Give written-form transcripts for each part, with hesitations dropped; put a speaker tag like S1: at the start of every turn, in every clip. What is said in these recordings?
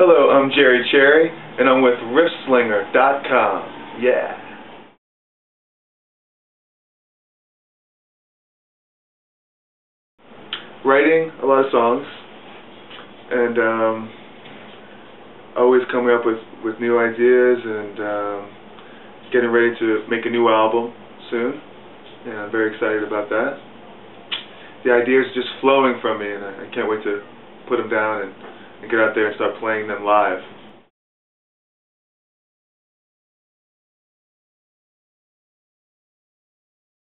S1: Hello, I'm Jerry Cherry, and I'm with RIFFSLINGER.com. Yeah. Writing a lot of songs, and always coming up with new ideas, and getting ready to make a new album soon, and I'm very excited about that. The ideas are just flowing from me, and I can't wait to put them down and get out there and start playing them live.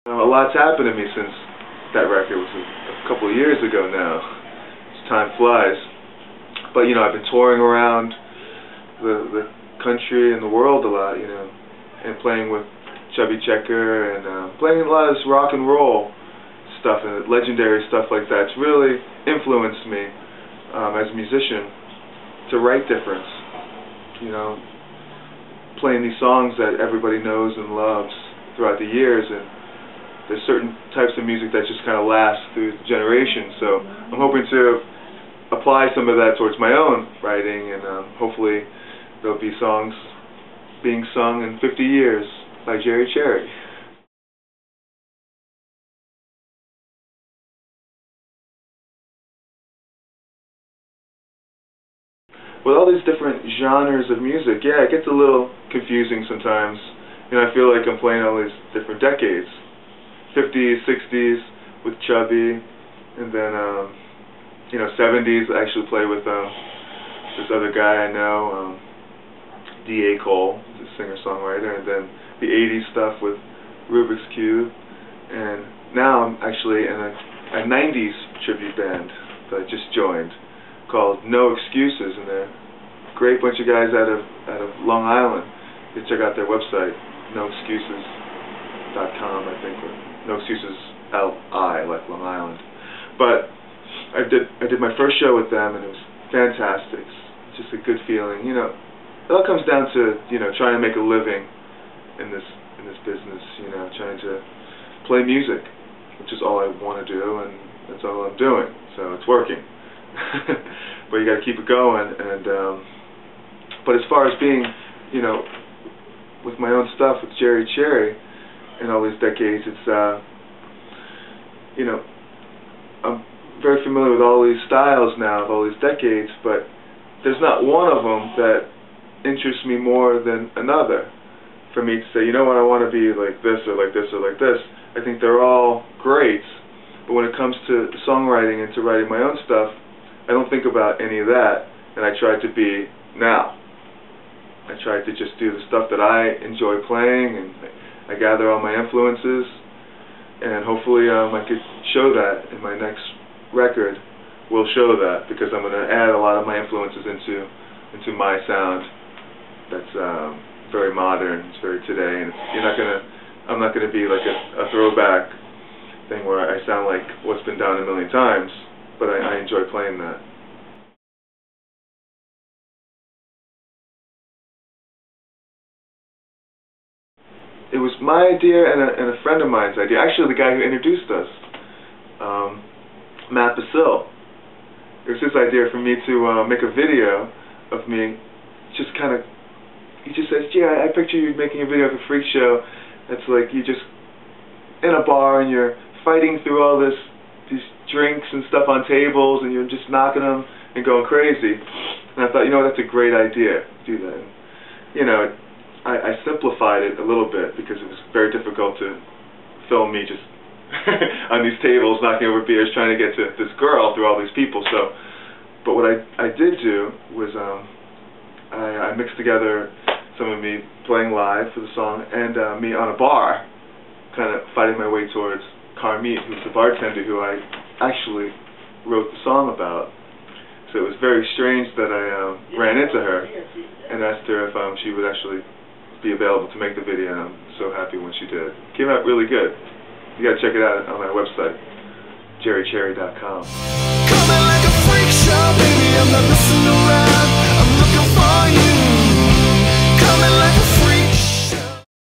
S1: A lot's happened to me since that record was a couple of years ago now. Time flies. But, I've been touring around the country and the world a lot, and playing with Chubby Checker, and playing a lot of this rock and roll stuff and legendary stuff like that. It's really influenced me as a musician to write different. Playing these songs that everybody knows and loves throughout the years, and there's certain types of music that just kind of last through generations. So I'm hoping to apply some of that towards my own writing, and hopefully there'll be songs being sung in 50 years by Jerry Cherry. With all these different genres of music, yeah, it gets a little confusing sometimes. I feel like I'm playing all these different decades. 50s, 60s with Chubby, and then 70s I actually play with this other guy I know, D.A. Cole, he's a singer-songwriter, and then the 80s stuff with Rubik's Cube, and now I'm actually in a 90s tribute band that I just joined called No Excuses, and they're a great bunch of guys out of Long Island. You can check out their website, noexcuses.com, I think, or No Excuses L.I., like Long Island. But I did my first show with them, and it was fantastic. It's just a good feeling. It all comes down to trying to make a living in this business. Trying to play music, which is all I want to do, and that's all I'm doing. So it's working. But you got to keep it going. And but as far as being, with my own stuff with Jerry Cherry in all these decades, it's I'm very familiar with all these styles now of all these decades, but there's not one of them that interests me more than another. For me to say, I want to be like this or like this or like this. I think they're all great, but when it comes to songwriting and to writing my own stuff, I don't think about any of that, and I try to be now. I try to just do the stuff that I enjoy playing, and I gather all my influences, and hopefully I could show that in my next record. Will show that, because I'm going to add a lot of my influences into my sound. That's very modern, it's very today, and I'm not gonna be like a throwback thing where I sound like what's been done a million times, but I enjoy playing that. It was my idea and a friend of mine's idea. Actually, the guy who introduced us, Matt Basil. It was his idea for me to make a video of me just kind of. He just says, "Gee, I picture you making a video for Freakshow. It's like you just in a bar and you're fighting through all these drinks and stuff on tables, and you're just knocking them and going crazy." And I thought, that's a great idea. Do that. And, I simplified it a little bit because it was very difficult to film me just on these tables knocking over beers trying to get to this girl through all these people. So, but what I did do was I mixed together some of me playing live for the song and me on a bar, kind of fighting my way towards Carmit, who's the bartender who I actually wrote the song about. So it was very strange that I ran into her and asked her if she would actually be available to make the video, and I'm so happy when she did. It came out really good. You gotta check it out on my website, jerrycherry.com.